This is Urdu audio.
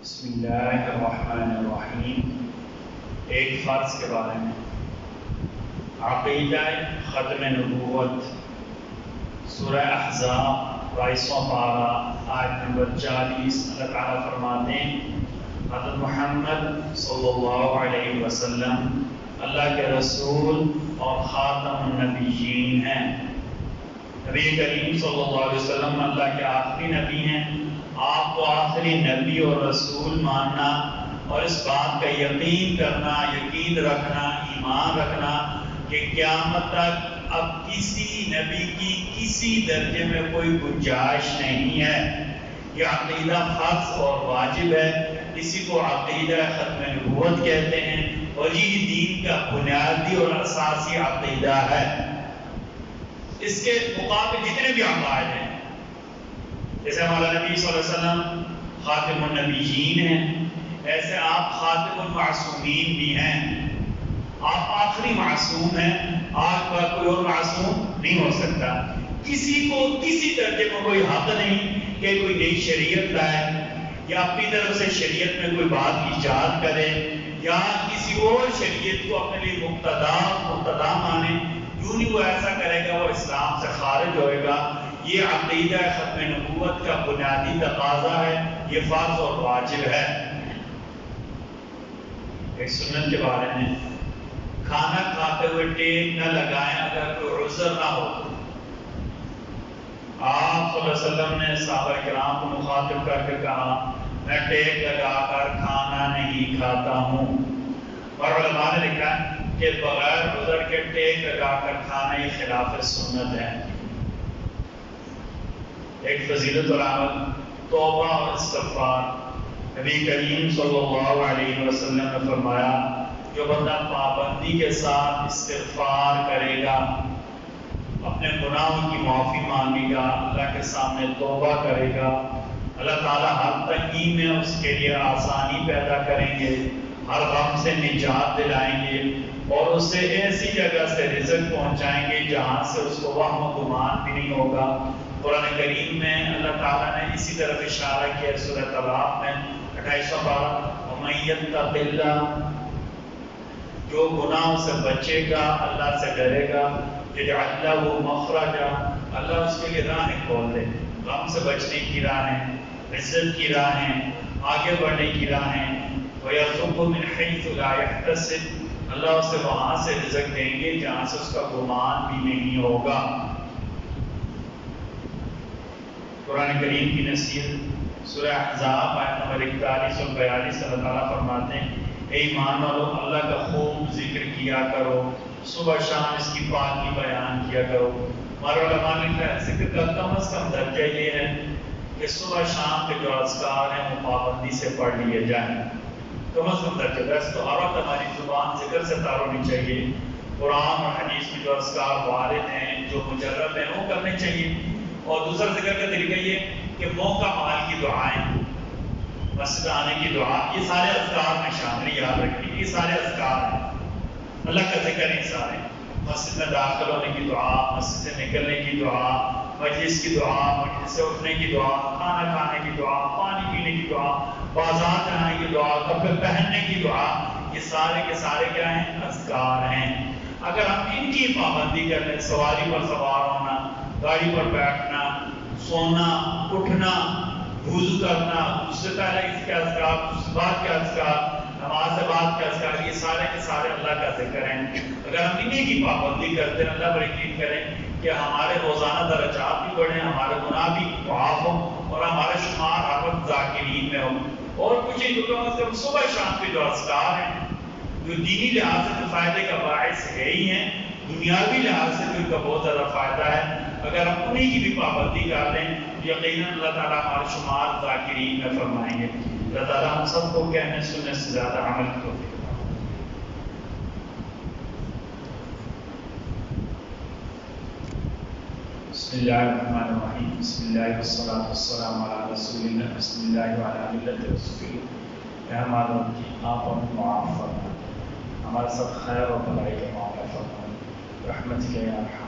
بسم اللہ الرحمن الرحیم۔ ایک فرض کے بارے میں عقیدہ ختم نبوت، سورہ احزاب 22واں پارہ آیت نمبر 40۔ اللہ تعالیٰ فرماتے ہیں حضرت محمد صلی اللہ علیہ وسلم اللہ کے رسول اور خاتم النبیین ہیں۔ نبی کریم صلی اللہ علیہ وسلم اللہ کے آخری نبی ہیں۔ آپ کو آخری نبی اور رسول ماننا اور اس بات کا یقین کرنا، یقین رکھنا، ایمان رکھنا کہ قیامت تک اب کسی نبی کی کسی درجے میں کوئی گنجائش نہیں ہے، یہ عقیدہ فرض اور واجب ہے۔ اسی کو عقیدہ ختم نبوت کہتے ہیں اور یہ دین کا بنیادی اور اساسی عقیدہ ہے۔ اس کے مقابل جتنے بھی عقائد ہیں، جیسے ہمارا نبی صلی اللہ علیہ وسلم خاتم النبیین ہیں، ایسے آپ خاتم المعصومین بھی ہیں۔ آپ آخری معصوم ہیں، آپ کا کوئی اور معصوم نہیں ہو سکتا۔ کسی کو کسی درجے میں کوئی حق نہیں کہ کوئی نئی شریعت لائے یا اپنی طرف سے شریعت میں کوئی بات ایجاد کرے یا کسی اور شریعت کو اپنے لیے مقتدا مانے۔ جو نہیں وہ ایسا کرے گا وہ اسلام سے خارج ہوئے گا۔ یہ عقیدہ ختم نبوت کا بنیادی تقاضا ہے، یہ فرض اور واجب ہے۔ ایک سنت کے بارے میں، کھانا کھاتے ہوئے ٹیک نہ لگائیں اگر کوئی عذر نہ ہو۔ آپ صلی اللہ علیہ وسلم نے صحابہ کرام کو مخاطب کر کے کہا میں ٹیک لگا کر کھانا نہیں کھاتا ہوں، اور علماء نے لکھا کہ بغیر عذر کے ٹیک لگا کر کھانا یہ خلاف سنت ہے۔ ایک فضیلت العمل توبہ اور استغفار۔ نبی کریم صلی اللہ علیہ وسلم نے فرمایا جو بندہ پابندی کے ساتھ استغفار کرے گا، اپنے گناہوں کی معافی مانگے گا، اللہ کے سامنے توبہ کرے گا، اللہ تعالیٰ ہر تنگی میں اس کے لیے آسانی پیدا کریں گے، ہر غم سے نجات دلائیں گے اور اسے ایسی جگہ سے رزق پہنچائیں گے جہاں سے اس کو وہم و گمان بھی نہیں ہوگا۔ قرآن کریم میں اللہ تعالیٰ نے اسی طرف اشارہ کیا سورہ طلاق میں 28واں پارہ، وَمَن يَتَّقِ اللَّهَ، جو گناہوں سے بچے گا، اللہ سے ڈرے گا، يَجْعَلْ لَهُ مَخْرَجًا، اللہ اس کے لیے راہیں کھول دے، غم سے بچنے کی راہیں، عزت کی راہیں، آگے بڑھنے کی راہیں، وَيَرْزُقْهُ مِنْ حَيْثُ لَا يَحْتَسِبُ، اللہ اسے وہاں سے رزق دیں گے جہاں سے اس کا گمان بھی نہیں ہوگا۔ قرآن کریم کی نصیحت سورہ احزاب آیت نمبر 41 اور 42، اللہ تعالیٰ فرماتے ہیں اے ایمان والو اللہ کا خوب ذکر کیا کرو، صبح شام اس کی پاکی بیان کیا کرو۔ ہمارے علماء نے کہا ذکر کا کم از کم درجہ یہ ہے کہ صبح شام کے جو اذکار ہیں وہ پابندی سے پڑھ لیے جائیں، کم از کم درجہ۔ ویسے تو ہر وقت ہماری زبان ذکر سے تار ہونی چاہیے، قرآن اور حدیث میں جو اذکار وارد ہیں جو مجرب ہیں وہ کرنے چاہیے۔ اور دوسرا ذکر کا طریقہ یہ کہ موقع مال کی دعائیں، مسجد آنے کی دعا، یہ سارے اذکار میں شامل، یاد رکھیں یہ سارے اذکار ہیں، اللہ کا ذکر ہیں سارے۔ مسجد میں داخل ہونے کی دعا، مسجد سے نکلنے کی دعا، مجلس کی دعا، مجلس سے اٹھنے کی دعا، کھانا کھانے کی دعا، پانی پینے کی دعا، بازار جانے کی دعا، کپڑے پہننے کی دعا، یہ سارے کے سارے کیا ہیں؟ اذکار ہیں۔ اگر ہم ان کی پابندی کر لیں، سواری پر سوار ہونا، گاڑی پر بیٹھنا، سونا، اٹھنا، وضو کرنا، اس سے پہلے اس کے اذکار، اس کے بعد کے اذکار، نماز سے بعد کے اذکار، یہ سارے کے سارے اللہ کا ذکر ہیں۔ اگر ہم انہیں کی پابندی کرتے ہیں، اللہ پر یقین کریں کہ ہمارے روزانہ درجات بھی بڑھیں، ہمارے گناہ بھی معاف ہوں اور ہمارے شمار ہر وقت ذاکرین میں ہوں۔ اور کچھ ہی کم از کم صبح شام کے جو اذکار ہیں جو دینی لحاظ سے جو فائدے کا باعث ہے ہی ہیں، دنیاوی لحاظ سے بھی ان کا بہت زیادہ فائدہ ہے، اگر ہم انہیں کی بھی پابندی کر لیں یقیناً اللہ تعالیٰ ہمارے شمار ذاکرین میں فرمائیں گے۔ اللہ تعالیٰ ہم سب کو کہنے سننے سے زیادہ عمل کی توفیق عطا فرمائے۔ بسم اللہ الرحمن الرحیم، بسم اللہ والصلاة والسلام علی رسول اللہ، بسم اللہ وعلی ملت رسول اللہ۔ اے ہمارے رب کی آپ ہمیں معاف فرمائے، ہمارے سب خیر و بھلائی کا معاملہ فرمائے، رحمت کے یا ارحم